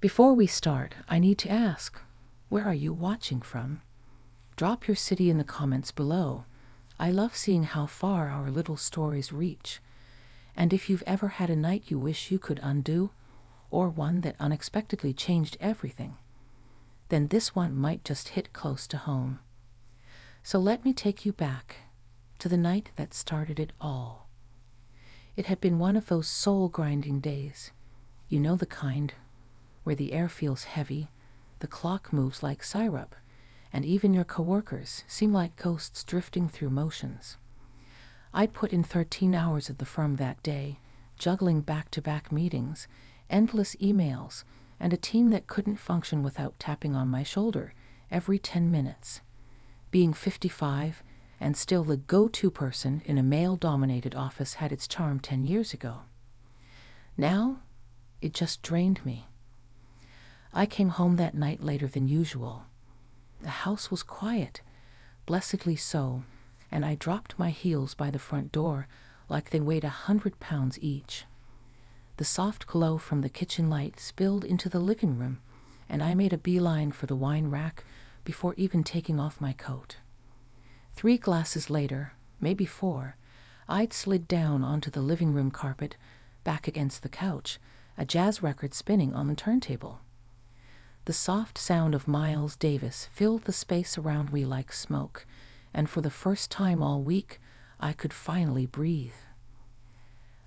Before we start, I need to ask, where are you watching from? Drop your city in the comments below. I love seeing how far our little stories reach. And if you've ever had a night you wish you could undo, or one that unexpectedly changed everything, then this one might just hit close to home. So let me take you back to the night that started it all. It had been one of those soul-grinding days. You know the kind, where the air feels heavy, the clock moves like syrup, and even your coworkers seem like ghosts drifting through motions. I'd put in 13 hours at the firm that day, juggling back-to-back meetings, endless emails, and a team that couldn't function without tapping on my shoulder every 10 minutes. Being 55 and still the go-to person in a male-dominated office had its charm 10 years ago. Now, it just drained me. I came home that night later than usual. The house was quiet, blessedly so, and I dropped my heels by the front door like they weighed 100 pounds each. The soft glow from the kitchen light spilled into the living room, and I made a beeline for the wine rack before even taking off my coat. 3 glasses later, maybe 4, I'd slid down onto the living room carpet, back against the couch, a jazz record spinning on the turntable. The soft sound of Miles Davis filled the space around me like smoke, and for the first time all week, I could finally breathe.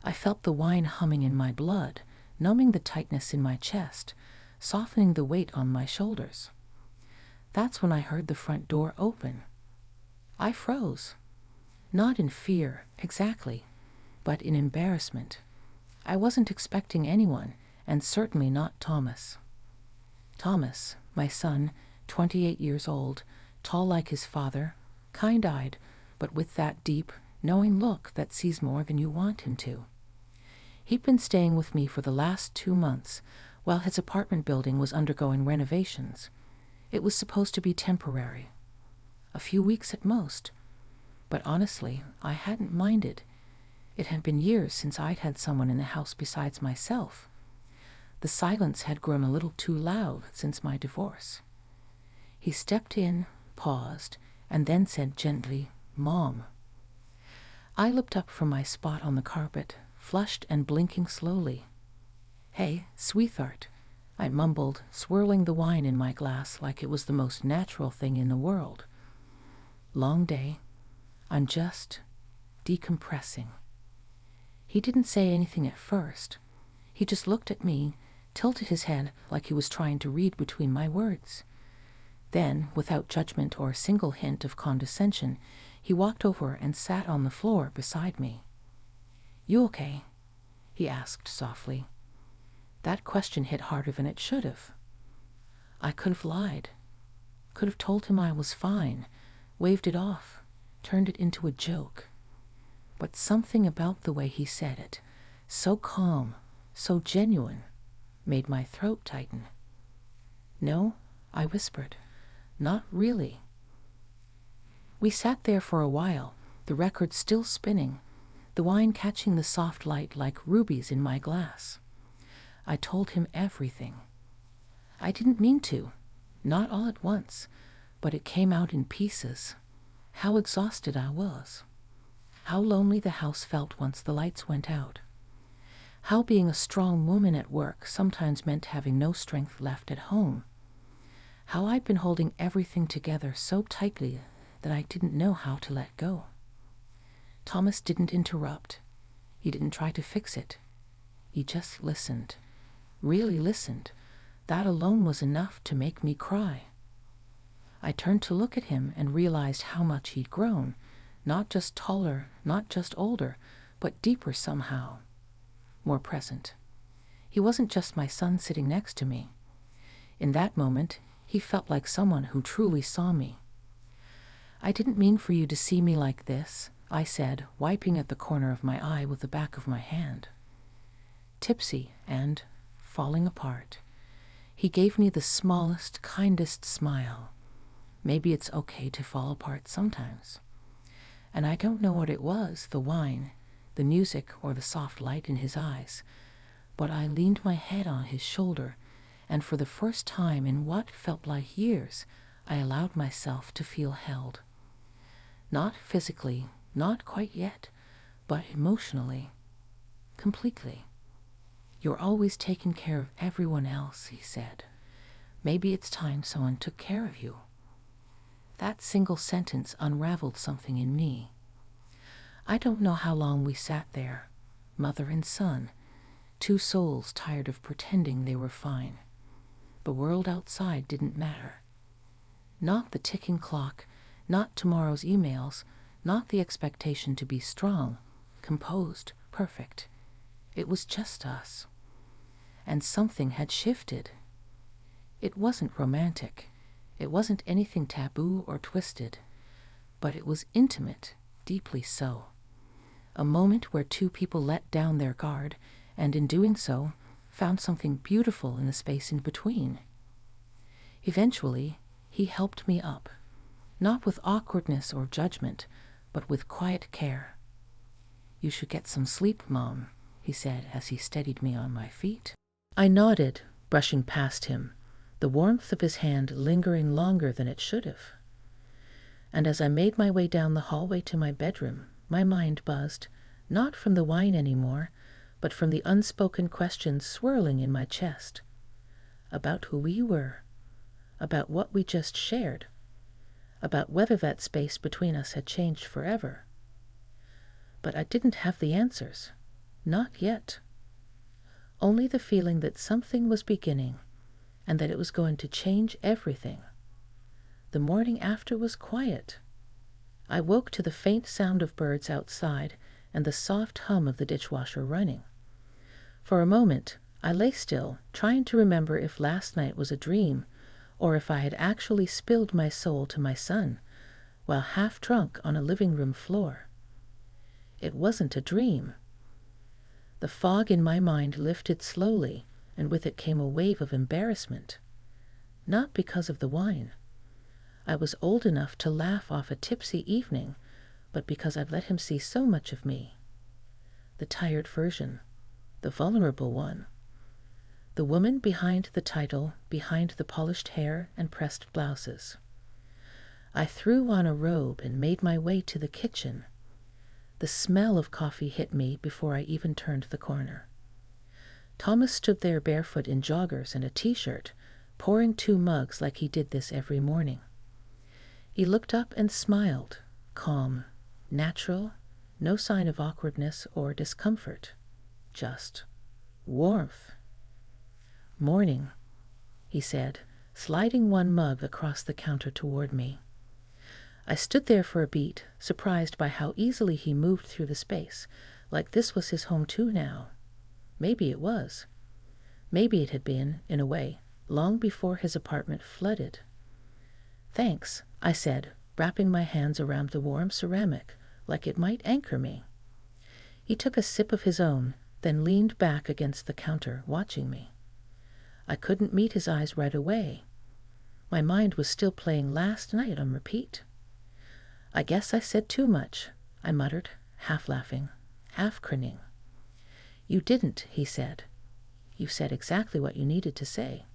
I felt the wine humming in my blood, numbing the tightness in my chest, softening the weight on my shoulders. That's when I heard the front door open. I froze. Not in fear, exactly, but in embarrassment. I wasn't expecting anyone, and certainly not Thomas. Thomas, my son, 28 years old, tall like his father, kind-eyed, but with that deep, knowing look that sees more than you want him to. He'd been staying with me for the last 2 months, while his apartment building was undergoing renovations. It was supposed to be temporary. A few weeks at most. But honestly, I hadn't minded. It had been years since I'd had someone in the house besides myself. The silence had grown a little too loud since my divorce. He stepped in, paused, and then said gently, "Mom." I looked up from my spot on the carpet, flushed and blinking slowly. "Hey, sweetheart," I mumbled, swirling the wine in my glass like it was the most natural thing in the world. "Long day. I'm just decompressing." He didn't say anything at first. He just looked at me, tilted his head like he was trying to read between my words. Then, without judgment or a single hint of condescension, he walked over and sat on the floor beside me. "You okay?" he asked softly. That question hit harder than it should have. I could have lied. Could have told him I was fine, waved it off, turned it into a joke. But something about the way he said it, so calm, so genuine, made my throat tighten. "No," I whispered. "Not really." We sat there for a while, the record still spinning, the wine catching the soft light like rubies in my glass. I told him everything. I didn't mean to, not all at once, but it came out in pieces. How exhausted I was. How lonely the house felt once the lights went out. How being a strong woman at work sometimes meant having no strength left at home. How I'd been holding everything together so tightly that I didn't know how to let go. Thomas didn't interrupt. He didn't try to fix it. He just listened. Really listened. That alone was enough to make me cry. I turned to look at him and realized how much he'd grown. Not just taller, not just older, but deeper somehow. More present. He wasn't just my son sitting next to me. In that moment, he felt like someone who truly saw me. "I didn't mean for you to see me like this," I said, wiping at the corner of my eye with the back of my hand. Tipsy and falling apart. He gave me the smallest, kindest smile. Maybe it's okay to fall apart sometimes. And I don't know what it was, the wine, the music, or the soft light in his eyes, but I leaned my head on his shoulder and for the first time in what felt like years, I allowed myself to feel held. Not physically, not quite yet, but emotionally, completely. "You're always taking care of everyone else," he said. "Maybe it's time someone took care of you." That single sentence unraveled something in me. I don't know how long we sat there, mother and son, two souls tired of pretending they were fine. The world outside didn't matter. Not the ticking clock, not tomorrow's emails, not the expectation to be strong, composed, perfect. It was just us. And something had shifted. It wasn't romantic. It wasn't anything taboo or twisted. But it was intimate, deeply so. A moment where two people let down their guard, and in doing so, found something beautiful in the space in between. Eventually, he helped me up, not with awkwardness or judgment, but with quiet care. "You should get some sleep, Mom," he said as he steadied me on my feet. I nodded, brushing past him, the warmth of his hand lingering longer than it should have. And as I made my way down the hallway to my bedroom, my mind buzzed, not from the wine anymore, but from the unspoken questions swirling in my chest. About who we were, about what we just shared, about whether that space between us had changed forever. But I didn't have the answers. Not yet. Only the feeling that something was beginning, and that it was going to change everything. The morning after was quiet. I woke to the faint sound of birds outside and the soft hum of the dishwasher running. For a moment, I lay still, trying to remember if last night was a dream, or if I had actually spilled my soul to my son, while half drunk on a living room floor. It wasn't a dream. The fog in my mind lifted slowly, and with it came a wave of embarrassment. Not because of the wine. I was old enough to laugh off a tipsy evening, but because I've let him see so much of me. The tired version, the vulnerable one. The woman behind the title, behind the polished hair and pressed blouses. I threw on a robe and made my way to the kitchen. The smell of coffee hit me before I even turned the corner. Thomas stood there barefoot in joggers and a t-shirt, pouring 2 mugs like he did this every morning. He looked up and smiled, calm, natural, no sign of awkwardness or discomfort, just warmth. "Morning," he said, sliding 1 mug across the counter toward me. I stood there for a beat, surprised by how easily he moved through the space, like this was his home too now. Maybe it was. Maybe it had been, in a way, long before his apartment flooded. "Thanks," I said, wrapping my hands around the warm ceramic, like it might anchor me. He took a sip of his own, then leaned back against the counter, watching me. I couldn't meet his eyes right away. My mind was still playing last night on repeat. "I guess I said too much," I muttered, half laughing, half grinning. "You didn't," he said. "You said exactly what you needed to say."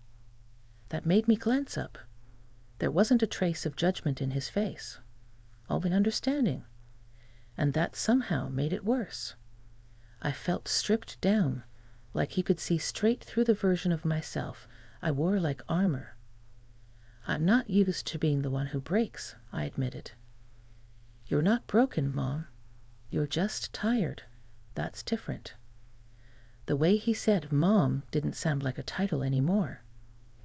That made me glance up. There wasn't a trace of judgment in his face, only understanding, and that somehow made it worse. I felt stripped down, like he could see straight through the version of myself I wore like armor. "I'm not used to being the one who breaks," I admitted. "You're not broken, Mom. You're just tired. That's different." The way he said Mom didn't sound like a title anymore.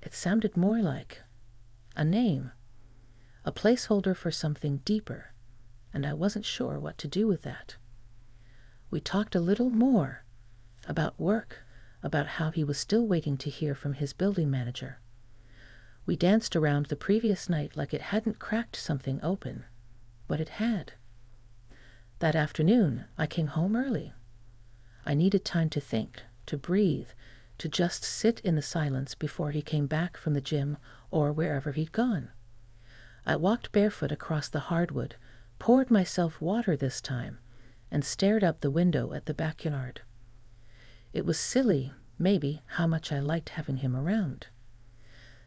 It sounded more like a name, a placeholder for something deeper, and I wasn't sure what to do with that. We talked a little more about work, about how he was still waiting to hear from his building manager. We danced around the previous night like it hadn't cracked something open, but it had. That afternoon, I came home early. I needed time to think, to breathe, to just sit in the silence before he came back from the gym or wherever he'd gone. I walked barefoot across the hardwood, poured myself water this time, and stared out the window at the backyard. It was silly, maybe, how much I liked having him around.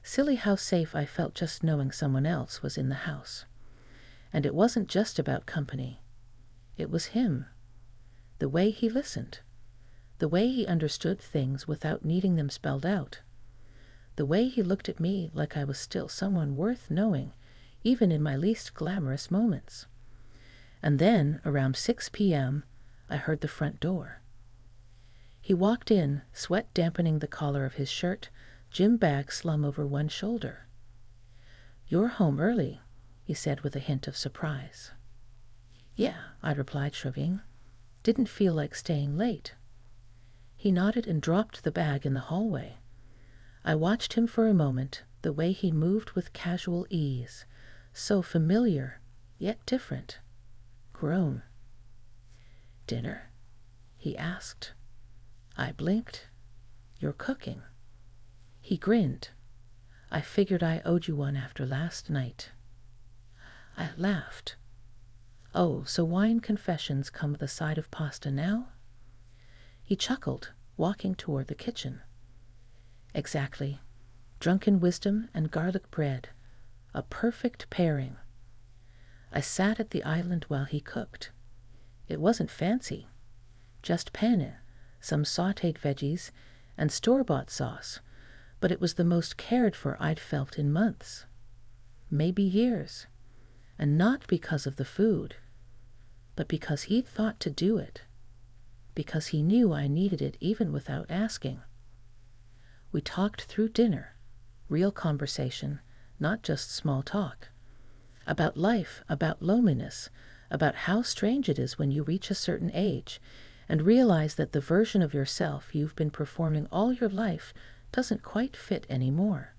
Silly how safe I felt just knowing someone else was in the house. And it wasn't just about company. It was him. The way he listened. The way he understood things without needing them spelled out. The way he looked at me like I was still someone worth knowing, even in my least glamorous moments. And then, around 6 p.m., I heard the front door. He walked in, sweat dampening the collar of his shirt, gym bag slung over one shoulder. "You're home early," he said with a hint of surprise. "Yeah," I replied, shrugging. "Didn't feel like staying late." He nodded and dropped the bag in the hallway. I watched him for a moment, the way he moved with casual ease, so familiar, yet different, grown. "Dinner?" he asked. I blinked. "You're cooking." He grinned. "I figured I owed you one after last night." I laughed. "Oh, so wine confessions come with a side of pasta now?" He chuckled, walking toward the kitchen. "Exactly. Drunken wisdom and garlic bread. A perfect pairing." I sat at the island while he cooked. It wasn't fancy. Just penne, some sautéed veggies, and store-bought sauce, but it was the most cared for I'd felt in months. Maybe years. And not because of the food, but because he'd thought to do it. Because he knew I needed it even without asking. We talked through dinner, real conversation, not just small talk. About life, about loneliness, about how strange it is when you reach a certain age and realize that the version of yourself you've been performing all your life doesn't quite fit anymore.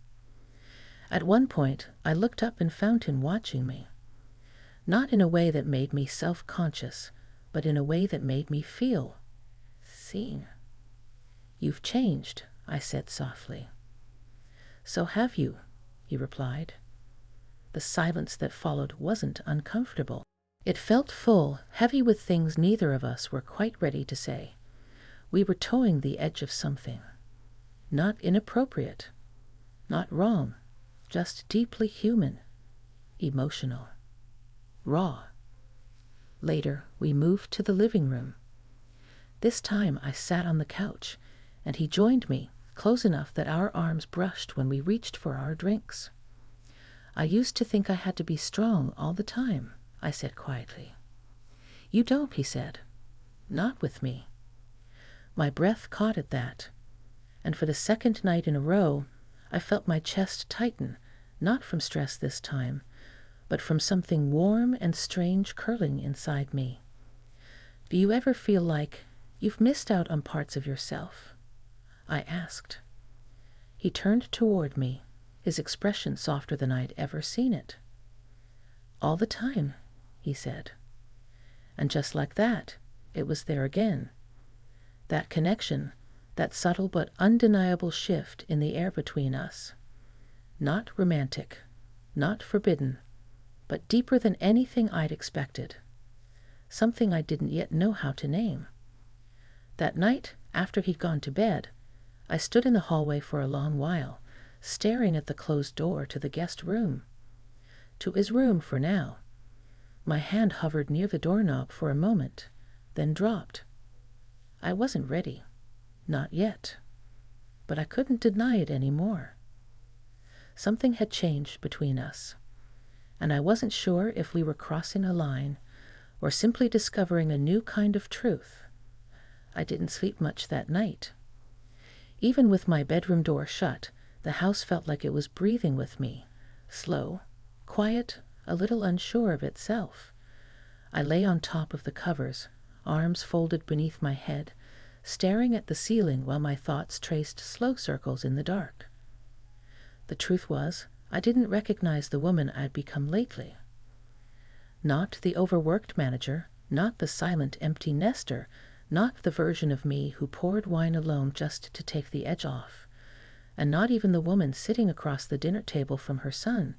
At one point, I looked up and found him watching me. Not in a way that made me self-conscious, but in a way that made me feel seen. "You've changed," I said softly. "So have you," he replied. The silence that followed wasn't uncomfortable. It felt full, heavy with things neither of us were quite ready to say. We were towing the edge of something. Not inappropriate, not wrong, just deeply human, emotional, raw. Later, we moved to the living room. This time I sat on the couch, and he joined me, close enough that our arms brushed when we reached for our drinks. "I used to think I had to be strong all the time," I said quietly. "You don't," he said. "Not with me." My breath caught at that, and for the second night in a row, I felt my chest tighten, not from stress this time, but from something warm and strange curling inside me. "Do you ever feel like you've missed out on parts of yourself?" I asked. He turned toward me, his expression softer than I'd ever seen it. "All the time," he said. And just like that, it was there again. That connection, that subtle but undeniable shift in the air between us. Not romantic, not forbidden, but deeper than anything I'd expected. Something I didn't yet know how to name. That night, after he'd gone to bed, I stood in the hallway for a long while, staring at the closed door to the guest room. To his room for now. My hand hovered near the doorknob for a moment, then dropped. I wasn't ready. Not yet. But I couldn't deny it anymore. Something had changed between us, and I wasn't sure if we were crossing a line or simply discovering a new kind of truth. I didn't sleep much that night. Even with my bedroom door shut, the house felt like it was breathing with me, slow, quiet, a little unsure of itself. I lay on top of the covers, arms folded beneath my head, staring at the ceiling while my thoughts traced slow circles in the dark. The truth was, I didn't recognize the woman I'd become lately. Not the overworked manager, not the silent empty nester, not the version of me who poured wine alone just to take the edge off, and not even the woman sitting across the dinner table from her son,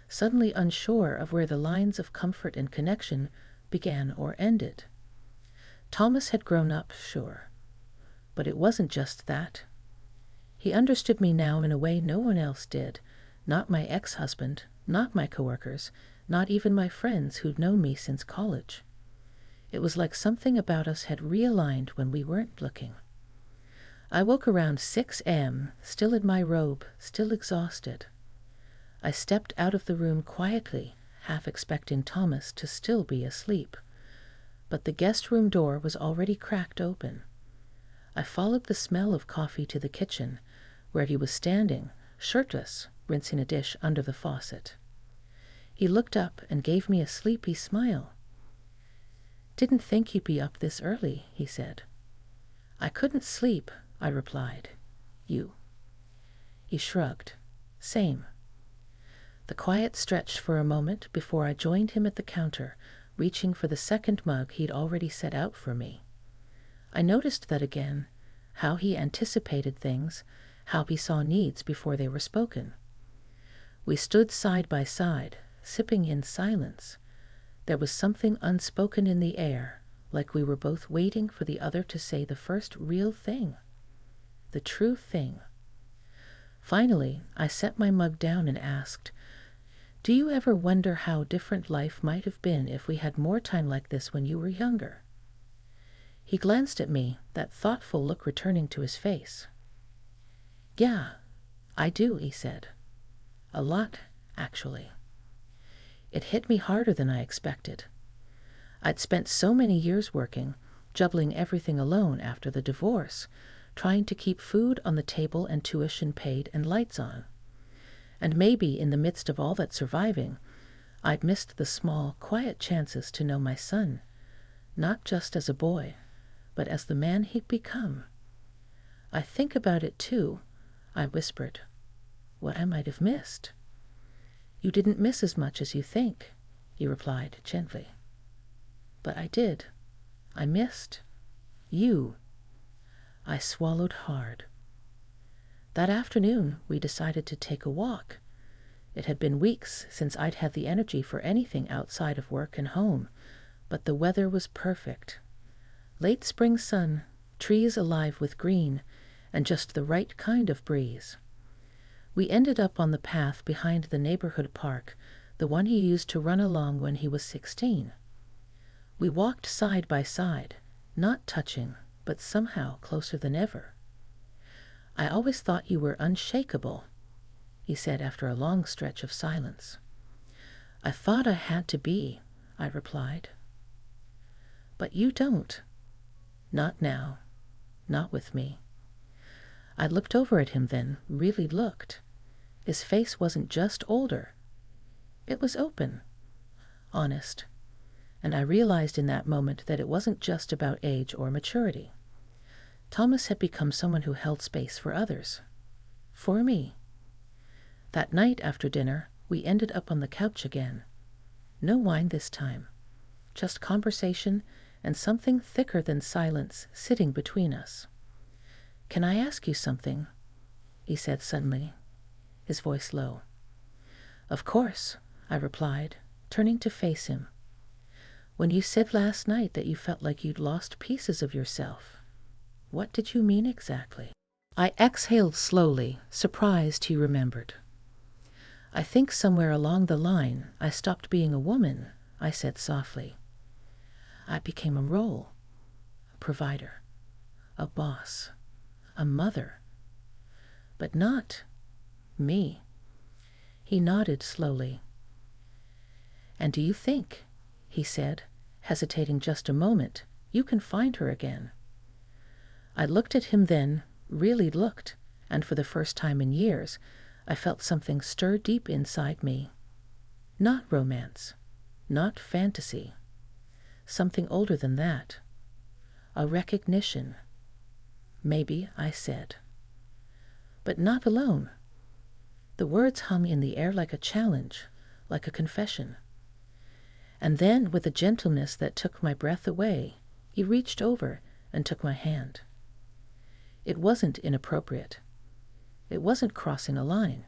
suddenly unsure of where the lines of comfort and connection began or ended. Thomas had grown up, sure, but it wasn't just that. He understood me now in a way no one else did, not my ex-husband, not my coworkers, not even my friends who'd known me since college. It was like something about us had realigned when we weren't looking. I woke around 6 a.m., still in my robe, still exhausted. I stepped out of the room quietly, half expecting Thomas to still be asleep. But the guest room door was already cracked open. I followed the smell of coffee to the kitchen, where he was standing, shirtless, rinsing a dish under the faucet. He looked up and gave me a sleepy smile. "Didn't think you'd be up this early," he said. "I couldn't sleep," I replied. "You?" He shrugged. "Same." The quiet stretched for a moment before I joined him at the counter, reaching for the second mug he'd already set out for me. I noticed that again, how he anticipated things, how he saw needs before they were spoken. We stood side by side, sipping in silence. There was something unspoken in the air, like we were both waiting for the other to say the first real thing, the true thing. Finally, I set my mug down and asked, "Do you ever wonder how different life might have been if we had more time like this when you were younger?" He glanced at me, that thoughtful look returning to his face. "Yeah, I do," he said. "A lot, actually." It hit me harder than I expected. I'd spent so many years working, juggling everything alone after the divorce, trying to keep food on the table and tuition paid and lights on. And maybe in the midst of all that surviving, I'd missed the small, quiet chances to know my son, not just as a boy, but as the man he'd become. "I think about it too," I whispered. "What I might have missed." "You didn't miss as much as you think," he replied gently. "But I did. I missed you." I swallowed hard. That afternoon, we decided to take a walk. It had been weeks since I'd had the energy for anything outside of work and home, but the weather was perfect. Late spring sun, trees alive with green, and just the right kind of breeze. We ended up on the path behind the neighborhood park, the one he used to run along when he was 16. We walked side by side, not touching, but somehow closer than ever. "I always thought you were unshakable," he said after a long stretch of silence. "I thought I had to be," I replied. "But you don't. Not now. Not with me." I looked over at him then, really looked. His face wasn't just older. It was open, honest. And I realized in that moment that it wasn't just about age or maturity. Thomas had become someone who held space for others. For me. That night after dinner, we ended up on the couch again. No wine this time. Just conversation and something thicker than silence sitting between us. "Can I ask you something?" he said suddenly, his voice low. "Of course," I replied, turning to face him. "When you said last night that you felt like you'd lost pieces of yourself, what did you mean exactly?" I exhaled slowly, surprised he remembered. "I think somewhere along the line I stopped being a woman," I said softly. "I became a role, a provider, a boss, a mother, but not me." He nodded slowly. "And do you think," he said, hesitating just a moment, "you can find her again?" I looked at him then, really looked, and for the first time in years, I felt something stir deep inside me. Not romance, not fantasy. Something older than that. A recognition. "Maybe," I said. "But not alone." The words hung in the air like a challenge, like a confession. And then, with a gentleness that took my breath away, he reached over and took my hand. It wasn't inappropriate. It wasn't crossing a line.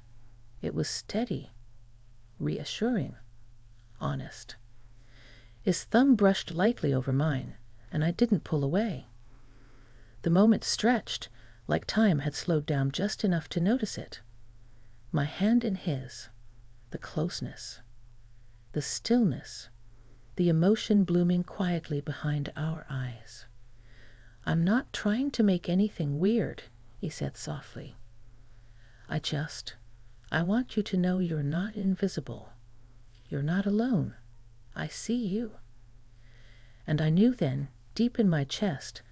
It was steady, reassuring, honest. His thumb brushed lightly over mine, and I didn't pull away. The moment stretched, like time had slowed down just enough to notice it. My hand in his, the closeness, the stillness, the emotion blooming quietly behind our eyes. "I'm not trying to make anything weird," he said softly. I want you to know you're not invisible. You're not alone. I see you." And I knew then, deep in my chest,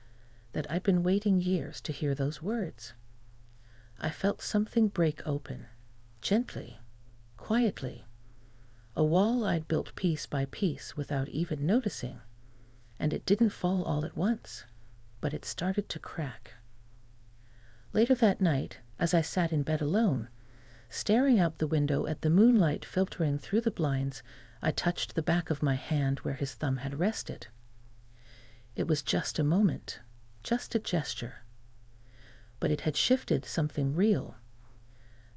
that I'd been waiting years to hear those words. I felt something break open, gently, quietly, a wall I'd built piece by piece without even noticing, and it didn't fall all at once, but it started to crack. Later that night, as I sat in bed alone, staring out the window at the moonlight filtering through the blinds, I touched the back of my hand where his thumb had rested. It was just a moment, just a gesture. But it had shifted something real,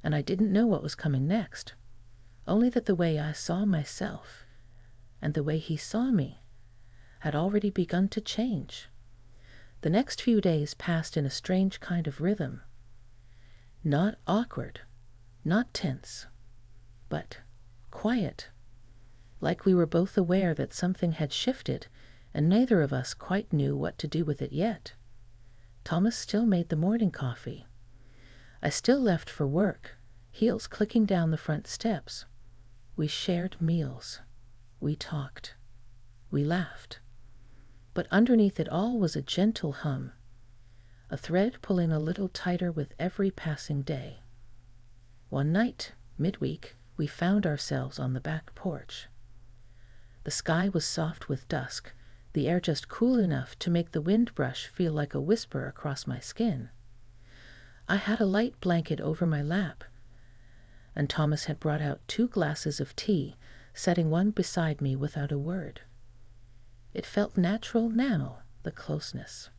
and I didn't know what was coming next, only that the way I saw myself, and the way he saw me, had already begun to change. The next few days passed in a strange kind of rhythm. Not awkward, not tense, but quiet, like we were both aware that something had shifted and neither of us quite knew what to do with it yet. Thomas still made the morning coffee. I still left for work, heels clicking down the front steps. We shared meals. We talked. We laughed. But underneath it all was a gentle hum, a thread pulling a little tighter with every passing day. One night, midweek, we found ourselves on the back porch. The sky was soft with dusk, the air just cool enough to make the wind brush feel like a whisper across my skin. I had a light blanket over my lap, and Thomas had brought out 2 glasses of tea, setting one beside me without a word. It felt natural now, the closeness.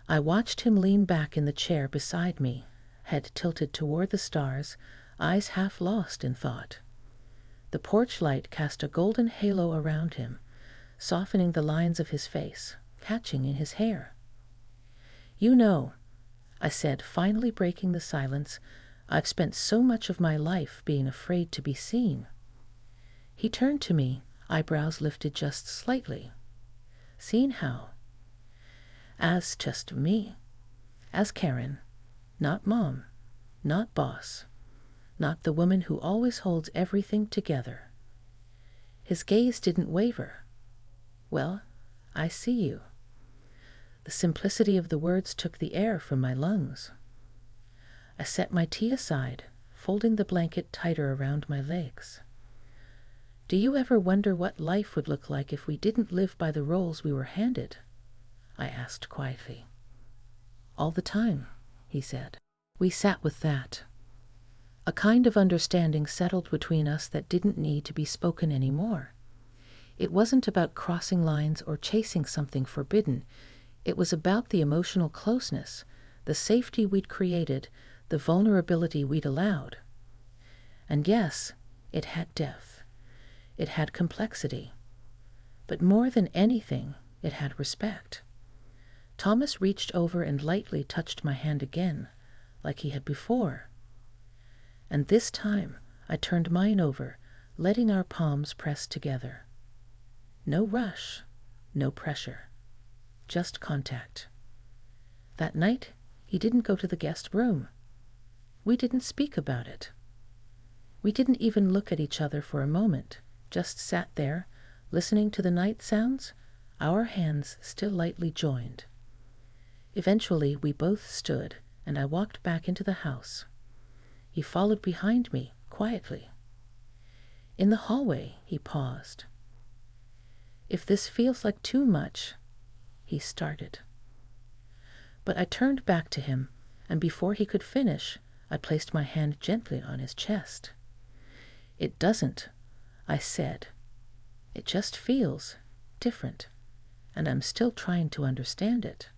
I watched him lean back in the chair beside me, head tilted toward the stars, eyes half lost in thought. The porch light cast a golden halo around him, softening the lines of his face, catching in his hair. "You know," I said, finally breaking the silence, "I've spent so much of my life being afraid to be seen." He turned to me, eyebrows lifted just slightly. "Seen how?" "As just me. As Karen. Not mom. Not boss. Not the woman who always holds everything together." His gaze didn't waver. "Well, I see you." The simplicity of the words took the air from my lungs. I set my tea aside, folding the blanket tighter around my legs. "Do you ever wonder what life would look like if we didn't live by the roles we were handed?" I asked quietly. "All the time," he said. We sat with that. A kind of understanding settled between us that didn't need to be spoken anymore. It wasn't about crossing lines or chasing something forbidden. It was about the emotional closeness, the safety we'd created, the vulnerability we'd allowed. And yes, it had depth. It had complexity. But more than anything, it had respect. Thomas reached over and lightly touched my hand again, like he had before. And this time, I turned mine over, letting our palms press together. No rush, no pressure, just contact. That night, he didn't go to the guest room. We didn't speak about it. We didn't even look at each other for a moment, just sat there, listening to the night sounds, our hands still lightly joined. Eventually, we both stood, and I walked back into the house. He followed behind me, quietly. In the hallway, he paused. "If this feels like too much," he started. But I turned back to him, and before he could finish, I placed my hand gently on his chest. "It doesn't," I said. "It just feels different, and I'm still trying to understand it."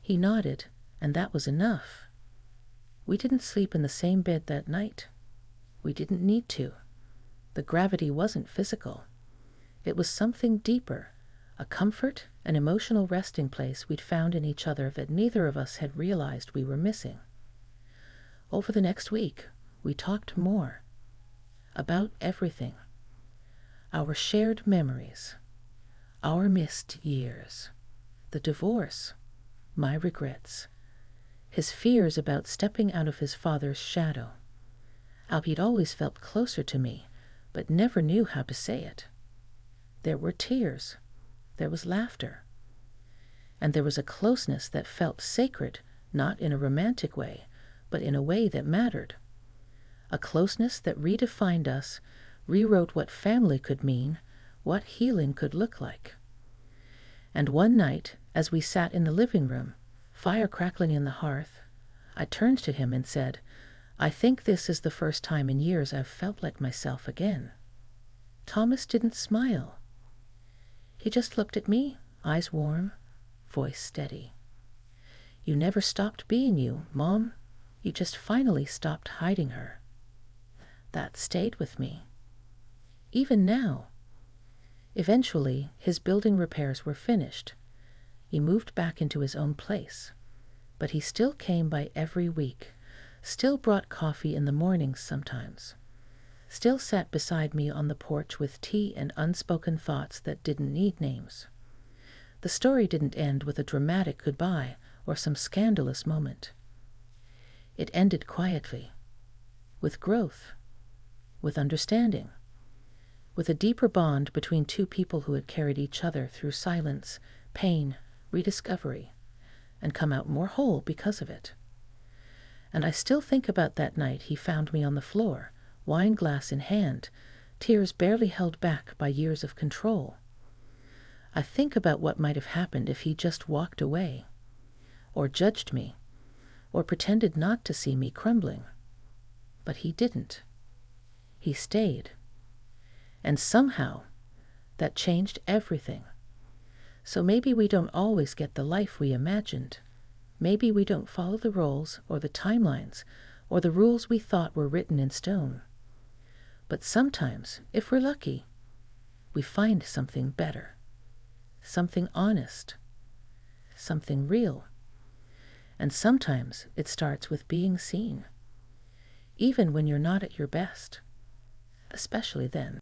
He nodded, and that was enough. We didn't sleep in the same bed that night. We didn't need to. The gravity wasn't physical. It was something deeper, a comfort, an emotional resting place we'd found in each other that neither of us had realized we were missing. Over the next week, we talked more about everything. Our shared memories, our missed years, the divorce, my regrets, his fears about stepping out of his father's shadow, how he'd always felt closer to me, but never knew how to say it. There were tears, there was laughter, and there was a closeness that felt sacred, not in a romantic way, but in a way that mattered. A closeness that redefined us, rewrote what family could mean, what healing could look like. And one night, as we sat in the living room, fire crackling in the hearth, I turned to him and said, "I think this is the first time in years I've felt like myself again." Thomas didn't smile. He just looked at me, eyes warm, voice steady. "You never stopped being you, Mom. You just finally stopped hiding her." That stayed with me. Even now. Eventually, his building repairs were finished. He moved back into his own place. But he still came by every week, still brought coffee in the mornings sometimes, still sat beside me on the porch with tea and unspoken thoughts that didn't need names. The story didn't end with a dramatic goodbye or some scandalous moment. It ended quietly, with growth, with understanding, with a deeper bond between two people who had carried each other through silence, pain, rediscovery, and come out more whole because of it. And I still think about that night he found me on the floor, wine glass in hand, tears barely held back by years of control. I think about what might have happened if he just walked away, or judged me, or pretended not to see me crumbling. But he didn't. He stayed. And somehow, that changed everything. So maybe we don't always get the life we imagined. Maybe we don't follow the roles or the timelines or the rules we thought were written in stone. But sometimes, if we're lucky, we find something better, something honest, something real. And sometimes it starts with being seen, even when you're not at your best, especially then.